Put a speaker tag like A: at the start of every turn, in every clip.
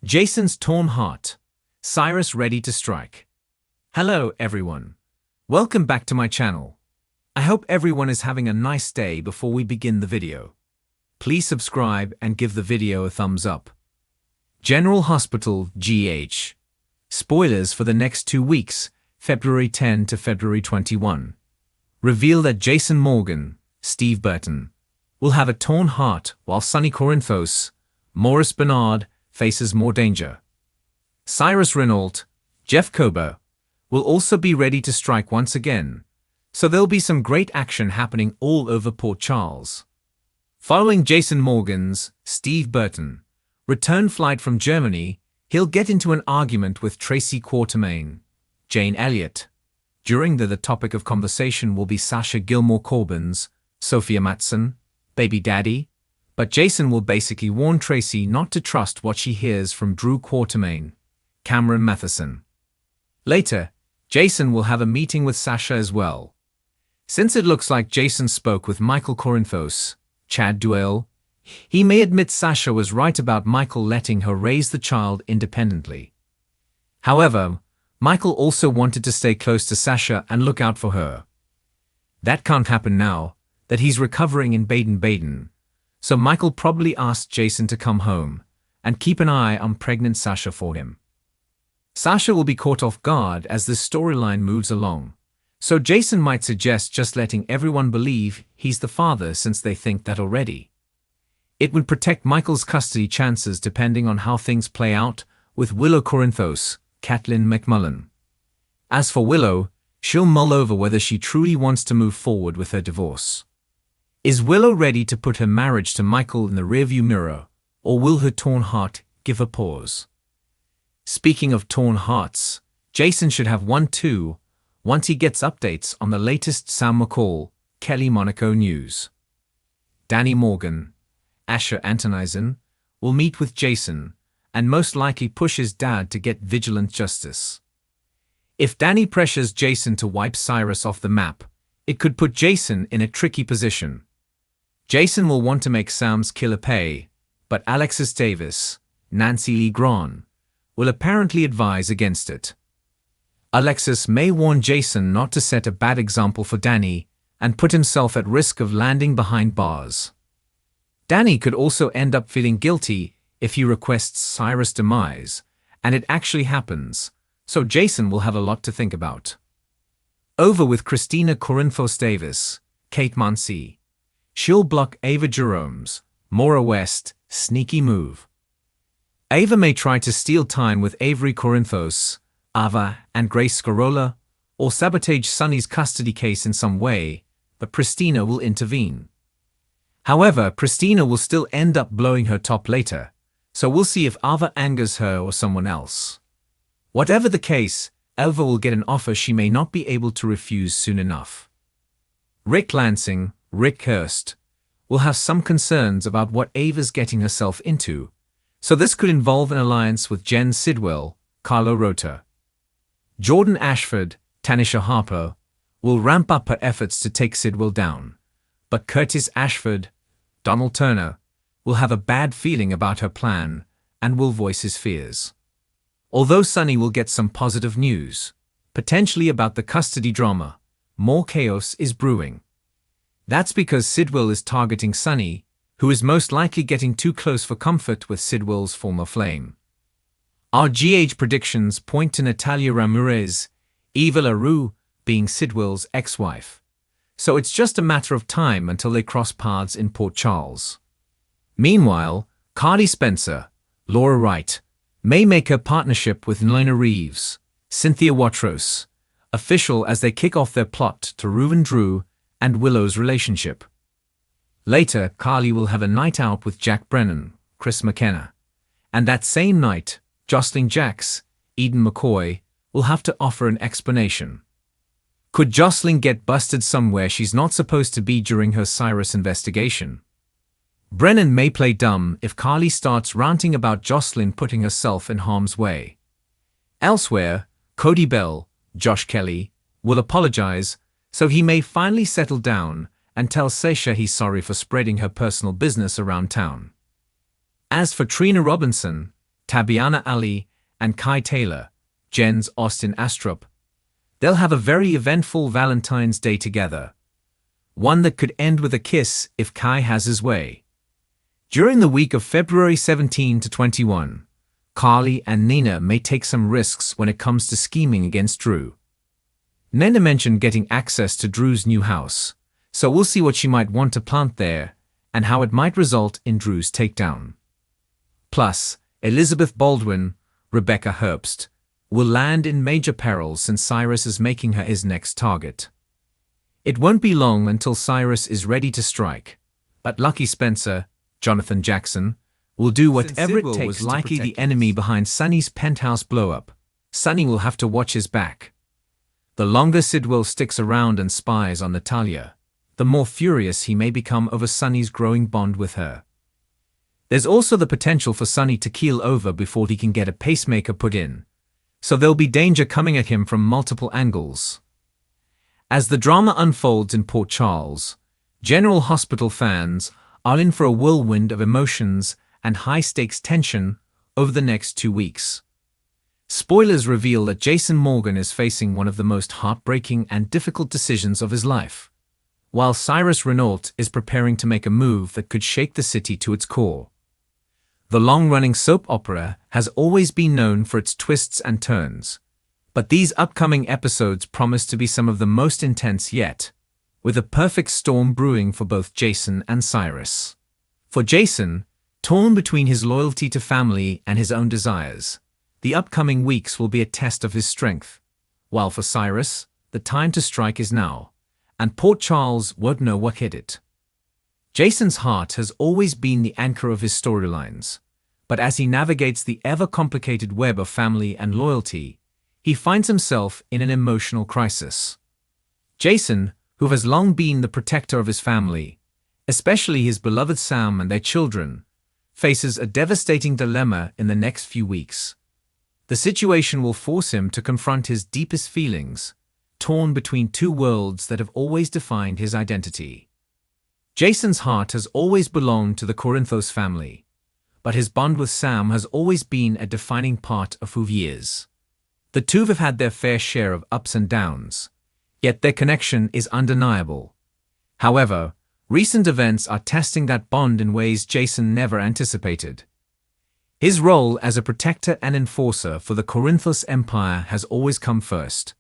A: Jason's torn heart. Cyrus ready to strike. Hello everyone. Welcome back to my channel. I hope everyone is having a nice day before we begin the video. Please subscribe and give the video a thumbs up. General Hospital, GH. Spoilers for the next 2 weeks, February 10 to February 21. Reveal that Jason Morgan, Steve Burton, will have a torn heart while Sonny Corinthos, Maurice Bernard, faces more danger. Cyrus Renault, Jeff Kober, will also be ready to strike once again, so there'll be some great action happening all over Port Charles. Following Jason Morgan's, Steve Burton, return flight from Germany, he'll get into an argument with Tracy Quartermaine, Jane Elliott. During the topic of conversation will be Sasha Gilmore Corbin's, Sophia Matson, baby daddy, but Jason will basically warn Tracy not to trust what she hears from Drew Quartermaine, Cameron Matheson. Later, Jason will have a meeting with Sasha as well. Since it looks like Jason spoke with Michael Corinthos, Chad Duell, he may admit Sasha was right about Michael letting her raise the child independently. However, Michael also wanted to stay close to Sasha and look out for her. That can't happen now that he's recovering in Baden-Baden, so Michael probably asked Jason to come home and keep an eye on pregnant Sasha for him. Sasha will be caught off guard as this storyline moves along, so Jason might suggest just letting everyone believe he's the father since they think that already. It would protect Michael's custody chances depending on how things play out with Willow Corinthos, Caitlin McMullen. As for Willow, she'll mull over whether she truly wants to move forward with her divorce. Is Willow ready to put her marriage to Michael in the rearview mirror, or will her torn heart give a pause? Speaking of torn hearts, Jason should have one too once he gets updates on the latest Sam McCall, Kelly Monaco news. Danny Morgan, Asher Antonisen, will meet with Jason and most likely push his dad to get vigilant justice. If Danny pressures Jason to wipe Cyrus off the map, it could put Jason in a tricky position. Jason will want to make Sam's killer pay, but Alexis Davis, Nancy Lee Grahn, will apparently advise against it. Alexis may warn Jason not to set a bad example for Danny and put himself at risk of landing behind bars. Danny could also end up feeling guilty if he requests Cyrus' demise, and it actually happens, so Jason will have a lot to think about. Over with Christina Corinthos Davis, Kate Muncy. She'll block Ava Jerome's, Maura West, sneaky move. Ava may try to steal time with Avery Corinthos, Ava, and Grace Scarola, or sabotage Sonny's custody case in some way, but Christina will intervene. However, Christina will still end up blowing her top later, so we'll see if Ava angers her or someone else. Whatever the case, Ava will get an offer she may not be able to refuse soon enough. Rick Lansing, Rick Hurst, will have some concerns about what Ava's getting herself into, so this could involve an alliance with Jen Sidwell, Carlo Rota. Jordan Ashford, Tanisha Harper, will ramp up her efforts to take Sidwell down, but Curtis Ashford, Donald Turner, will have a bad feeling about her plan and will voice his fears. Although Sonny will get some positive news, potentially about the custody drama, more chaos is brewing. That's because Sidwell is targeting Sonny, who is most likely getting too close for comfort with Sidwell's former flame. Our GH predictions point to Natalia Ramirez, Eva LaRue, being Sidwell's ex-wife, so it's just a matter of time until they cross paths in Port Charles. Meanwhile, Carly Spencer, Laura Wright, may make her partnership with Nina Reeves, Cynthia Watros, official as they kick off their plot to ruin Drew and Willow's relationship. Later, Carly will have a night out with Jack Brennan, Chris McKenna, and that same night, Jocelyn Jacks, Eden McCoy, will have to offer an explanation. Could Jocelyn get busted somewhere she's not supposed to be during her Cyrus investigation? Brennan may play dumb if Carly starts ranting about Jocelyn putting herself in harm's way. Elsewhere, Cody Bell, Josh Kelly, will apologize, so he may finally settle down and tell Sasha he's sorry for spreading her personal business around town. As for Trina Robinson, Tabiana Ali, and Kai Taylor, Jen's Austin Astrup. They'll have a very eventful Valentine's Day together. One that could end with a kiss if Kai has his way. During the week of February 17 to 21, Carly and Nina may take some risks when it comes to scheming against Drew. Nina mentioned getting access to Drew's new house, so we'll see what she might want to plant there and how it might result in Drew's takedown. Plus, Elizabeth Baldwin, Rebecca Herbst, will land in major peril since Cyrus is making her his next target. It won't be long until Cyrus is ready to strike, but Lucky Spencer, Jonathan Jackson, will do whatever it takes to likely the enemy behind Sonny's penthouse blow-up. Sonny will have to watch his back. The longer Sidwell sticks around and spies on Natalia, the more furious he may become over Sonny's growing bond with her. There's also the potential for Sonny to keel over before he can get a pacemaker put in, so there'll be danger coming at him from multiple angles. As the drama unfolds in Port Charles, General Hospital fans are in for a whirlwind of emotions and high-stakes tension over the next 2 weeks. Spoilers reveal that Jason Morgan is facing one of the most heartbreaking and difficult decisions of his life, while Cyrus Renault is preparing to make a move that could shake the city to its core. The long-running soap opera has always been known for its twists and turns, but these upcoming episodes promise to be some of the most intense yet, with a perfect storm brewing for both Jason and Cyrus. For Jason, torn between his loyalty to family and his own desires, the upcoming weeks will be a test of his strength, while for Cyrus, the time to strike is now, and Port Charles won't know what hit it. Jason's heart has always been the anchor of his storylines, but as he navigates the ever-complicated web of family and loyalty, he finds himself in an emotional crisis. Jason, who has long been the protector of his family, especially his beloved Sam and their children, faces a devastating dilemma in the next few weeks. The situation will force him to confront his deepest feelings, torn between two worlds that have always defined his identity. Jason's heart has always belonged to the Corinthos family, but his bond with Sam has always been a defining part of who he is. The two have had their fair share of ups and downs, yet their connection is undeniable. However, recent events are testing that bond in ways Jason never anticipated. His role as a protector and enforcer for the Corinthos Empire has always come first,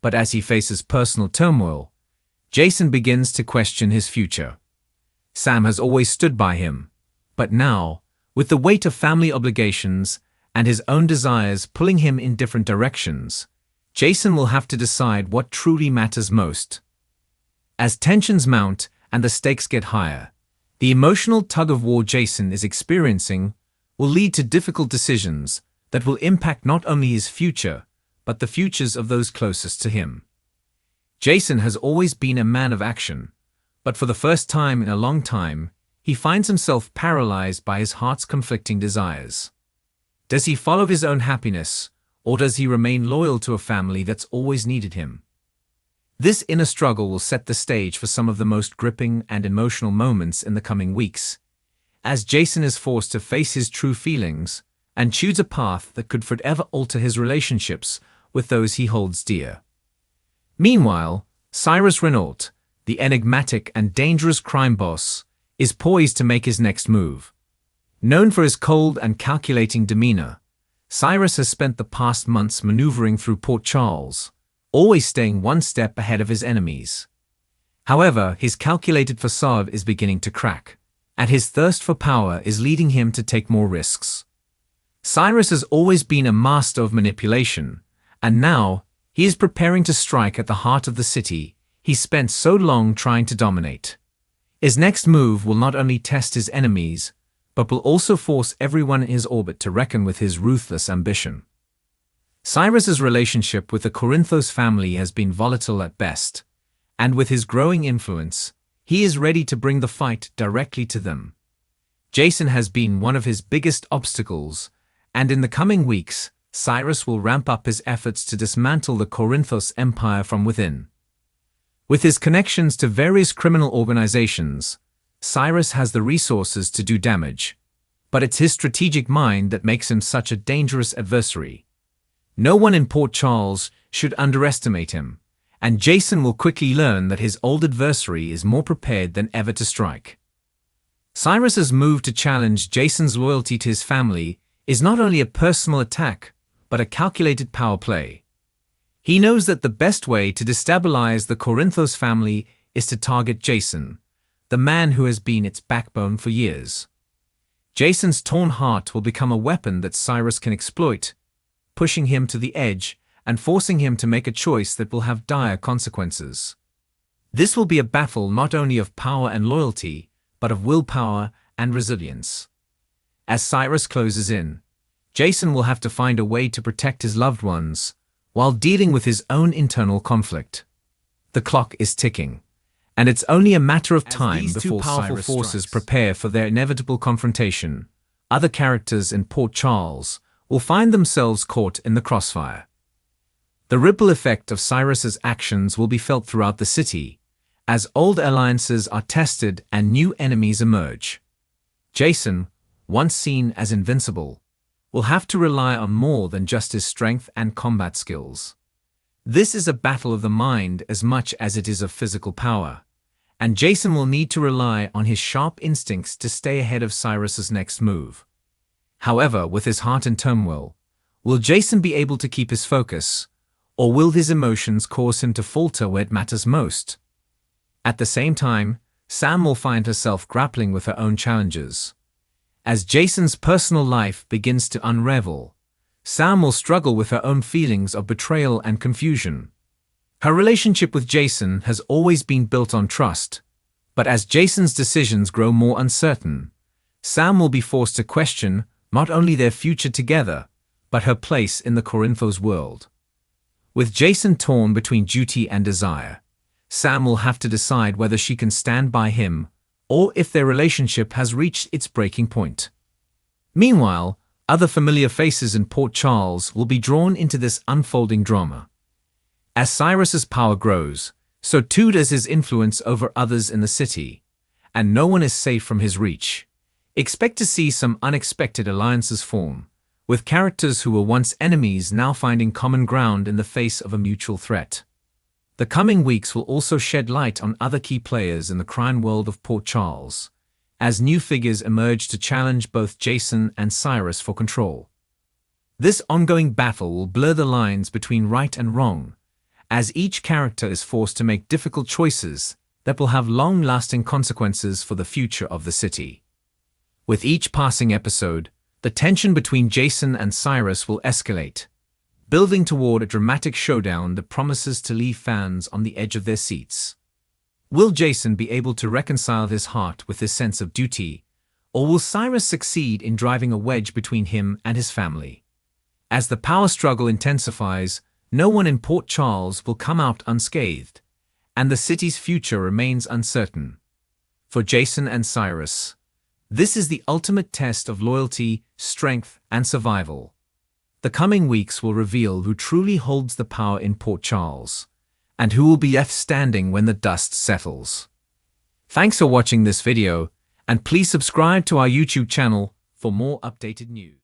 A: but as he faces personal turmoil, Jason begins to question his future. Sam has always stood by him, but now, with the weight of family obligations and his own desires pulling him in different directions, Jason will have to decide what truly matters most. As tensions mount and the stakes get higher, the emotional tug-of-war Jason is experiencing will lead to difficult decisions that will impact not only his future, but the futures of those closest to him. Jason has always been a man of action, but for the first time in a long time, he finds himself paralyzed by his heart's conflicting desires. Does he follow his own happiness, or does he remain loyal to a family that's always needed him? This inner struggle will set the stage for some of the most gripping and emotional moments in the coming weeks, as Jason is forced to face his true feelings and choose a path that could forever alter his relationships with those he holds dear. Meanwhile, Cyrus Renault, the enigmatic and dangerous crime boss, is poised to make his next move. Known for his cold and calculating demeanor, Cyrus has spent the past months maneuvering through Port Charles, always staying one step ahead of his enemies. However, his calculated facade is beginning to crack, and his thirst for power is leading him to take more risks. Cyrus has always been a master of manipulation, and now he is preparing to strike at the heart of the city he spent so long trying to dominate. His next move will not only test his enemies, but will also force everyone in his orbit to reckon with his ruthless ambition. Cyrus's relationship with the Corinthos family has been volatile at best, and with his growing influence, he is ready to bring the fight directly to them. Jason has been one of his biggest obstacles, and in the coming weeks, Cyrus will ramp up his efforts to dismantle the Corinthos Empire from within. With his connections to various criminal organizations, Cyrus has the resources to do damage, but it's his strategic mind that makes him such a dangerous adversary. No one in Port Charles should underestimate him, and Jason will quickly learn that his old adversary is more prepared than ever to strike. Cyrus's move to challenge Jason's loyalty to his family is not only a personal attack, but a calculated power play. He knows that the best way to destabilize the Corinthos family is to target Jason, the man who has been its backbone for years. Jason's torn heart will become a weapon that Cyrus can exploit, pushing him to the edge and forcing him to make a choice that will have dire consequences. This will be a battle not only of power and loyalty, but of willpower and resilience. As Cyrus closes in, Jason will have to find a way to protect his loved ones while dealing with his own internal conflict. The clock is ticking, and it's only a matter of time before powerful forces prepare for their inevitable confrontation. Other characters in Port Charles will find themselves caught in the crossfire. The ripple effect of Cyrus's actions will be felt throughout the city, as old alliances are tested and new enemies emerge. Jason, once seen as invincible, will have to rely on more than just his strength and combat skills. This is a battle of the mind as much as it is of physical power, and Jason will need to rely on his sharp instincts to stay ahead of Cyrus's next move. However, with his heart in turmoil, will Jason be able to keep his focus, or will his emotions cause him to falter where it matters most? At the same time, Sam will find herself grappling with her own challenges. As Jason's personal life begins to unravel, Sam will struggle with her own feelings of betrayal and confusion. Her relationship with Jason has always been built on trust, but as Jason's decisions grow more uncertain, Sam will be forced to question not only their future together, but her place in the Corinthos world. With Jason torn between duty and desire, Sam will have to decide whether she can stand by him or if their relationship has reached its breaking point. Meanwhile, other familiar faces in Port Charles will be drawn into this unfolding drama. As Cyrus's power grows, so too does his influence over others in the city, and no one is safe from his reach. Expect to see some unexpected alliances form, with characters who were once enemies now finding common ground in the face of a mutual threat. The coming weeks will also shed light on other key players in the crime world of Port Charles, as new figures emerge to challenge both Jason and Cyrus for control. This ongoing battle will blur the lines between right and wrong, as each character is forced to make difficult choices that will have long-lasting consequences for the future of the city. With each passing episode, the tension between Jason and Cyrus will escalate, building toward a dramatic showdown that promises to leave fans on the edge of their seats. Will Jason be able to reconcile his heart with his sense of duty, or will Cyrus succeed in driving a wedge between him and his family? As the power struggle intensifies, no one in Port Charles will come out unscathed, and the city's future remains uncertain. For Jason and Cyrus, this is the ultimate test of loyalty, strength, and survival. The coming weeks will reveal who truly holds the power in Port Charles, and who will be left standing when the dust settles. Thanks for watching this video, and please subscribe to our YouTube channel for more updated news.